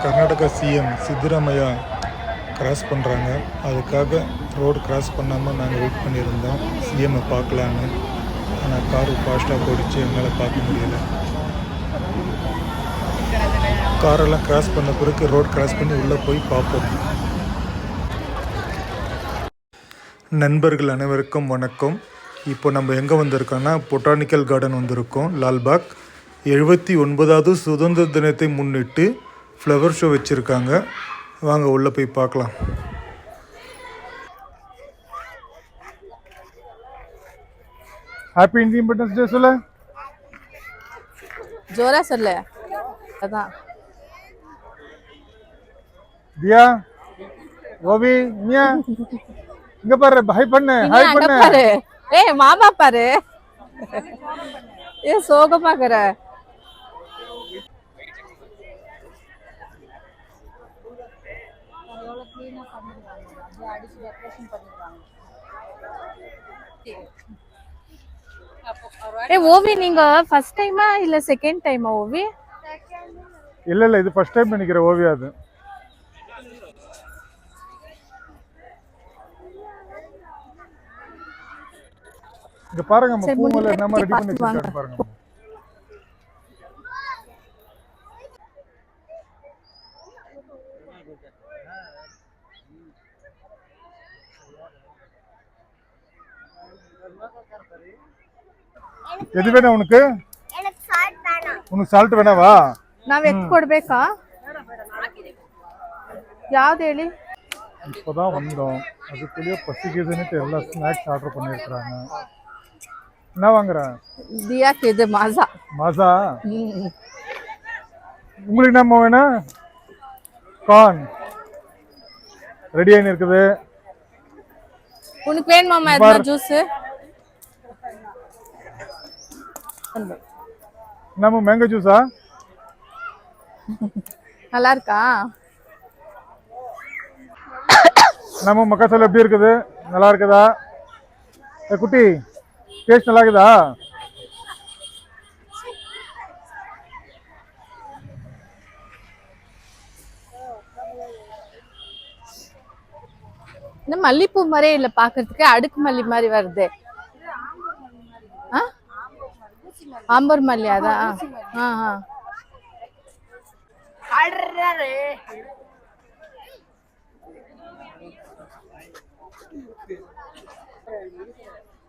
Karnataka CM Siddaramaiah cross பண்ணுறாங்க. அதுக்காக road cross பண்ணாமல் நாங்கள் வெயிட் பண்ணியிருந்தோம் சிஎம்மை பார்க்கலான்னு. ஆனால் காரு ஃபாஸ்ட்டாக போயிடுச்சு, என்னால் பார்க்க முடியல. காரெல்லாம் கிராஸ் பண்ண பிறகு ரோடு கிராஸ் பண்ணி உள்ளே போய் பார்ப்போம். நண்பர்கள் அனைவருக்கும் வணக்கம். இப்போ நம்ம எங்கே வந்திருக்கோன்னா பொட்டானிக்கல் கார்டன் வந்திருக்கோம், லால்பாக். 79வது சுதந்திர தினத்தை முன்னிட்டு ஃப்ளவர் ஷோ வச்சுருக்காங்க. வாங்க உள்ளே போய் பார்க்கலாம். ஹாப்பி இண்டிபெண்டன்ஸ் டே சொல்ல, ஜோரா சொல்ல. அதான் தியா, ஓவி, மியா இங்க பாரு, ஹாய் பண்ணு, ஹாய் பண்ணு. பாரு, ஏய் மாமா பாரு, ஏ சோகமா இருக்கற. ஏ ஓவி, நீங்க ஃபர்ஸ்ட் டைமா இல்ல செகண்ட் டைமா ஓவி? இல்ல இது ஃபர்ஸ்ட் டைம் நினைக்கிறேன் ஓவியா. அது இங்க பாருங்க, நம்ம பூமல நம்ம ரெடி பண்ணி வச்சிருக்காங்க பாருங்க. எது வேணும் உனக்கு? உனக்கு சால்ட் வேணாவா? ನಾವ್ ಎತ್ ಕೊಡ್ಬೇಕಾ? ಯಾವ್ದು ಹೇಳಿ? இப்போதான் வந்தோம், அதுக்குள்ளேயே பசிக்குதுன்னுட்டு எல்லா ஸ்நாக்ஸ் ஆர்டர் பண்ணியிருக்கிறாங்க. என்ன வாங்குற? தியாக்கு இது மாசா. மாசா? உங்களுக்கு என்ன வேணும்? கார்ன் ரெடி ஆகி இருக்குது. உனக்கு வேணுமாமா எதுனா ஜூஸ்? நம்ம மேங்கோ ஜூஸா? நல்லா இருக்கா? நம்ம மக்காசோல் எப்படி இருக்குது? நல்லா இருக்குதா குட்டி? டேஸ்ட் நல்லா இருக்குதா? இந்த மல்லிப்பூ மாதிரியே இல்ல பாக்குறதுக்கு, அடுக்கு மல்லி மாதிரி வருது. ஆம்பர் மல்லி அதான்.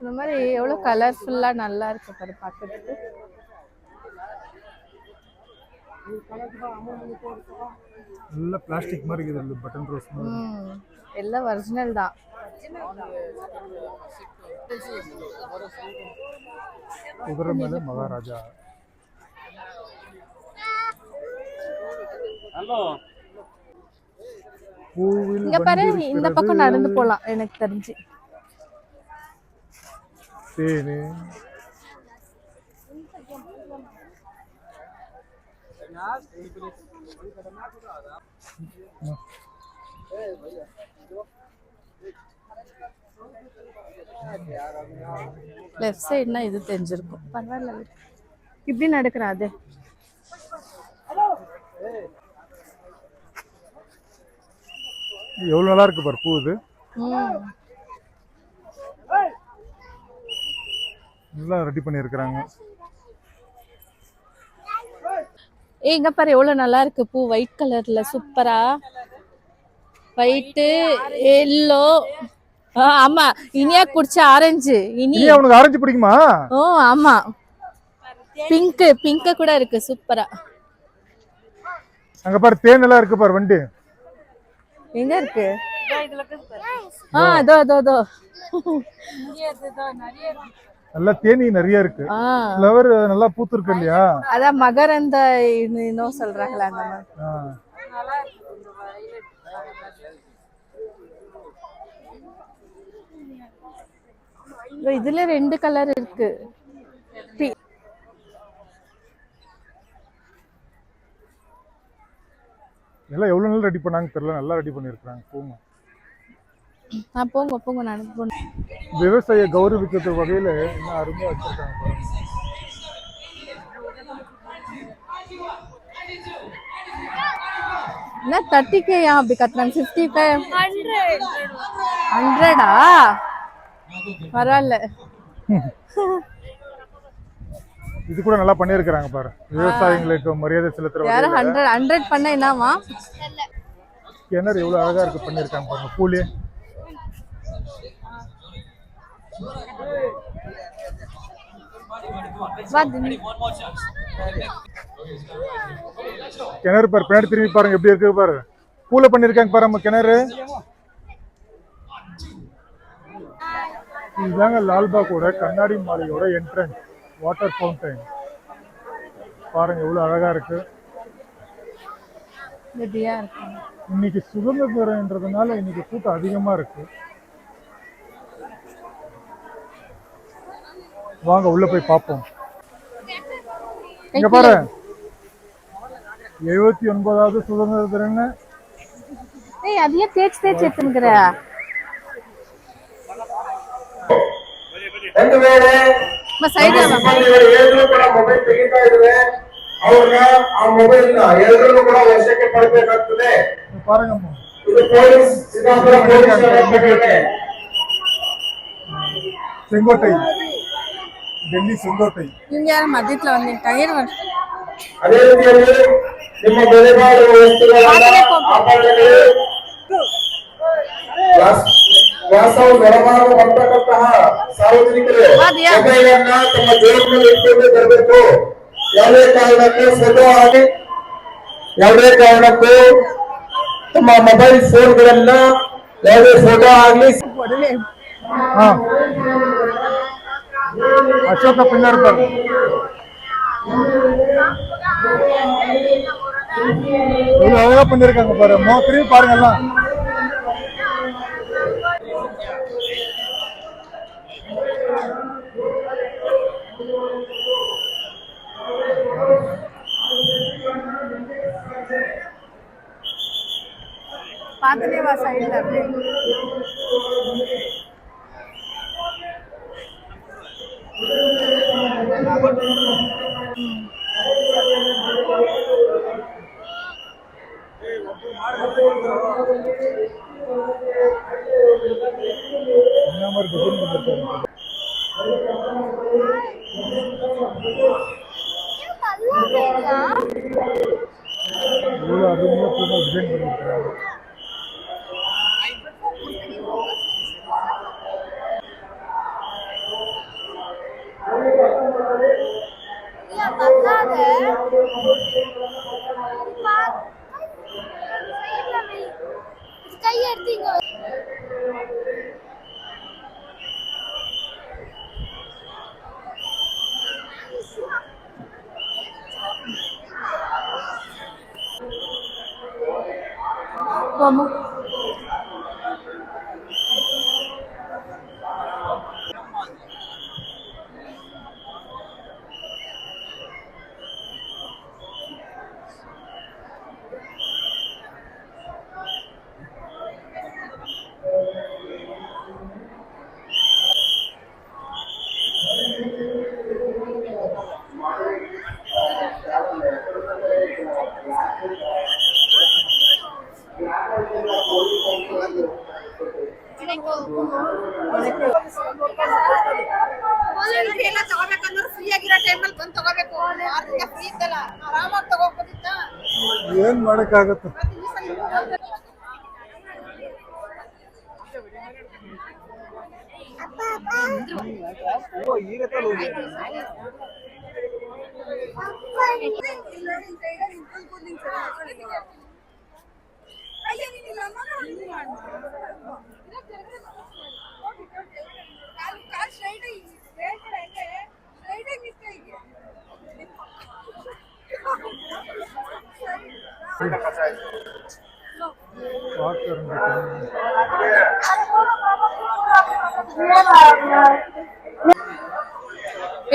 இந்த மாதிரி எவ்வளவு கலர்ஃபுல்லா நல்லா இருக்கு பாரு பாக்குறதுக்கு. நல்ல பிளாஸ்டிக் மாதிரி இருக்குது, பட்டன் ரோஸ் மாதிரி. எல்லாம் ஒரிஜினல் தான். குதிரை மேல மகாராஜா. இங்க பாரு, இந்த பக்கம் நடந்து போலாம் எனக்கு தெரிஞ்சு. தேனு லெஃப்ட் சைடுனா இது தெரிஞ்சிருக்கும். பரவாயில்ல, இப்படி நடக்கிறா. அது எவ்வளவு நல்லா இருக்கு பாரு பூ. இது நல்லா ரெடி பண்ணி இருக்கிறாங்க. இங்க பாரு எவ்வளவு நல்லா இருக்கு பூ, ஒயிட் கலர்ல சூப்பரா. White, yellow. ஆமா, இனியா குடிச்ச ஆரஞ்சு. இனி உனக்கு ஆரஞ்சு பிடிக்குமா? ஓ ஆமா, பிங்க் பிங்க் கூட இருக்கு சூப்பரா. அங்க பாரு தேன் எல்லாம் இருக்கு பாரு. வண்டி எங்க இருக்கு? அதோ அதோ அதோ. நல்லா தேனி நிறைய இருக்கு. ஃப்ளவர் நல்லா பூத்து இருக்கு இல்லையா? அதான் மகரந்த இன்னும் சொல்றாங்களா அந்த மாதிரி. இதுல 2 கலர் இருக்கு. எல்லாம் எவ்வளவு நாள் ரெடி பண்ணாங்க தெரியல, நல்லா ரெடி பண்ணிருக்காங்க. போங்க போங்க போங்க, நடந்து போங்க. விவசாய கௌரவிக்கிற வகையில என்ன அருமையா வச்சிருக்காங்க பாருங்க. ना 30 के यहाँ बिकत रहा 50 का 100 பரவாயில்ல. இது கூட நல்லா பண்ணியிருக்கிறாங்க பாரு, விவசாயிகளுக்கு மரியாதை செலுத்துற யாரும் வகையில. 100 பண்ண என்னவா? கிணறு எவ்வளவு அழகா இருக்கு பண்ணியிருக்காங்க பாருங்க, பூலே. கிணறு பாரு, பின்னாடி திரும்பி பாருங்க எப்படி இருக்கு பாரு, பூல பண்ணிருக்காங்க பாரு நம்ம கிணறு. இதுதாங்க லால்பாகோட கண்ணாடி மாளிகையோட என்ட்ரன்ஸ், வாட்டர் ஃபவுண்டைன். பாருங்க எவ்வளவு அழகா இருக்கு. ரெடியா இருக்கு. இன்னைக்கு சுதந்திர தினம்ன்றதுனால இன்னைக்கு கூட்டம் அதிகமா இருக்கு. வாங்க உள்ள போய் பார்ப்போம். இங்க பாரு, 79வது சுதந்திர தினம். ஏய் அதையே தேய்ச்சி எடுத்துங்கற. ಒಂದು ವೇಳೆ ಸೈಡ್ ಎಲ್ಲರೂ ಕೂಡ ಮೊಬೈಲ್ ತೆಗಿತಾ ಇದ್ರೆ ಅವ್ರನ್ನ ಆ ಮೊಬೈಲ್ ನ ಎಲ್ಲರೂ ಕೂಡ ವಶಕ್ಕೆ ಪಡಬೇಕಾಗ್ತದೆ. பாருங்க ಇದು ಪೊಲೀಸ್ ಸಿದ್ದಾಪುರ ಪೊಲೀಸ್ ಪ್ರಕಟಣೆ. செங்கோட்டை, டெல்லி செங்கோட்டை. இவங்க யார மத்தியத்துல வந்து டயர் வந்து ಅದೇ ರೀತಿಯಲ್ಲಿ ನಿಮ್ಮ ಬೆಲೆಬಾಳುವ ವಸ್ತುಗಳನ್ನ ಆಭರಣಗಳು ವಾಸವು ಹೊರಮಾರು ಬರ್ತಕ್ಕಂತಹ ಸಾರ್ವಜನಿಕರು ಮೊಬೈಲ್ ಅನ್ನ ತಮ್ಮ ಜೇಬಿನಲ್ಲಿ ಇಟ್ಕೊಂಡು ಬರಬೇಕು. ಯಾವುದೇ ಕಾರಣಕ್ಕೂ ತಮ್ಮ ಮೊಬೈಲ್ ಫೋನ್ಗಳನ್ನ ಯಾವುದೇ ಫೋಟೋ ಆಗ್ಲಿ அசோக பின்னர் பாரு, எவ்வளவு அழகா பண்ணிருக்காங்க பாரு. திரும்பி பாருங்க எல்லாம். பாத்துட்டே வா சைடுல அப்படியே. என்ன மாதிரி டிசைன் பண்ணிருக்காங்க. இவ்வளவு அருமையா டிசைன் பண்ணிருக்காங்க. Vamos. ಎಲ್ಲ ತಗೋಬೇಕಂದ್ರೆ ಫ್ರೀ ಆಗಿರೋ ಟೈಮಲ್ಲಿ ಬಂದು ತಗೋಬೇಕು. ಆರ್ತಿಗೆ ಫ್ರೀ ಇದ್ದಲ್ಲ, ಆರಾಮಾಗಿ ತಗೋಬೋದಿತ್ತ. ಏನ್ ಮಾಡಕ್ಕಾಗತ್ತ.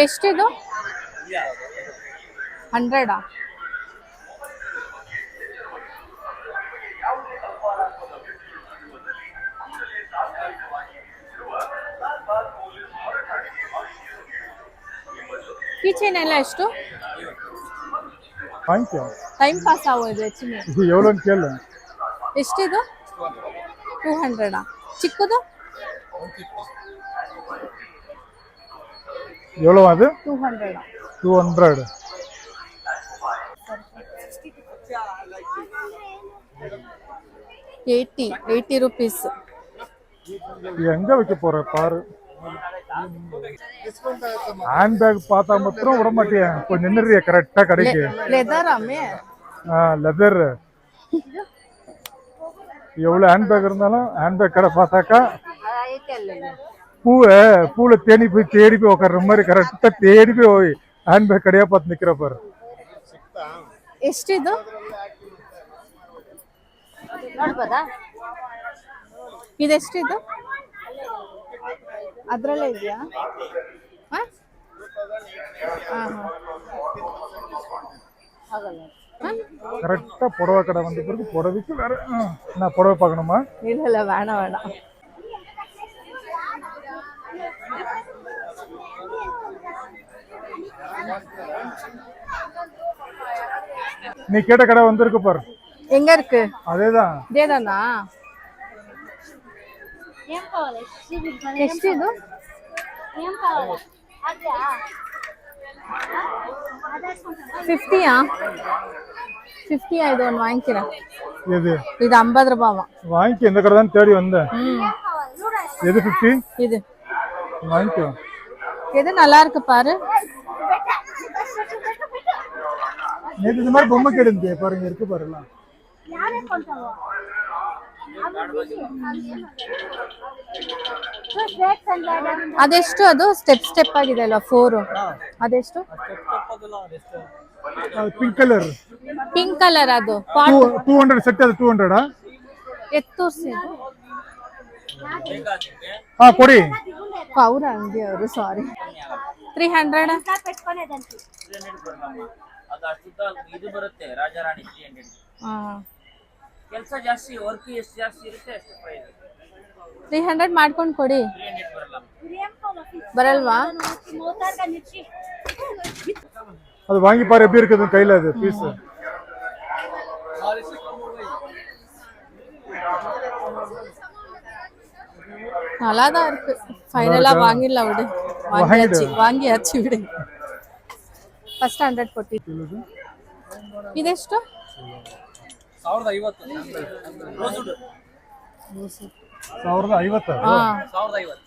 ಎಷ್ಟಿದು 100 ಕಿಚನ್ ಎಲ್ಲ ಎಷ್ಟು? Thank you. ಟೈಮ್ ಪಾಸ್ ಆಗೋದು ಹೆಚ್ಚಿನ. ಇದು ಎவ்வளோ ಕೇಳು. ಎಷ್ಟಿದು? 200 ಚಿಕ್ಕದು? எவ்வளோ அது? 200. 200. 80 rupees. எங்க வைக்க போற பாரு. ஹேண்ட் பேக் பார்த்தா மாத்திரம் விட மாட்டியா, கொஞ்சம் நின்னுறிய கரெக்டா கடைக்கு. லெதர் அம்மே. லெதர். எவ்வளவு ஹேண்ட் பேக் இருந்தாலும் ஹேண்ட் பேக் கடை பார்த்தாக்கா பூல தேடி போய் உட்கார்ற மாதிரி கரெக்டா தேடி போய் ஹேண்ட் பேக் கடையா பார்த்து நிக்கிற பாரு. ಎಷ್ಟಿದು? ನೋಡ್ಬೋದಾ? ಇದೆಷ್ಟಿದು? ಅದ್ರಲ್ಲೇ ಇದೆಯಾ? கரெக்டா புடவை கடை வந்த பிறகு புடவைக்கு வேற நான் புடவை பார்க்கணுமா? இல்ல வேணாம் வேணாம். நீ கேட்ட கடை வந்திருக்கு பாரு. எங்க இருக்கு? அதேதான். இதேதானா? ಎಷ್ಟಿದು? 50 ಇದು ಒಂದು ವಾಂಕಿರ. எது? இது 50 ரூபாவா? வாங்கி இந்த கடை தான் தேடி வந்தேன். எது 50? இது வாங்கிக்கோ. எது நல்லா இருக்கு பாரு. நேத்து இந்த மாதிரி பொம்மை கேடுங்க பாருங்க, இருக்கு பாருலாம். ಅದೆಷ್ಟು? ಅದು ಸ್ಟೆಪ್ ಆಗಿದೆ ಅಲ್ವಾ 4. ಅದೆಷ್ಟು? Pink colour. ಪಿಂಕ್ ಕಲರ್ ಅದು 200 ಸೆಟ್. ಅದು 200 ಎತ್ತೋರ್ಸಿ. ಕೊಡಿ. ಅವ್ರ ಅಂಗಡಿ ಅವರು, ಸಾರಿ. 300. ಇದು ಬರುತ್ತೆ ರಾಜಾರಾಣಿ 300. ಕೆಲಸ ಜಾಸ್ತಿ, ವರ್ಕ್ ಎಷ್ಟು ಜಾಸ್ತಿ ಇರುತ್ತೆ ಅಷ್ಟು ಪ್ರೈಸ್. 300 ಮಾಡ್ಕೊಂಡು ಕೊಡಿ. 300 ಬರಲ್ವಾ? அது வாங்கி பாரு எப்படி இருக்குது கையில அது பீஸ். நல்லாதான் இருக்கு. ஃபைனலா வாங்கிடல விடு. வாங்கியாச்சு விடு. ಫಸ್ಟ್ 100 ಕೊಟ್ಟಿ. ಇದೆಷ್ಟು? 1050. 1050. ಹಾ 1050.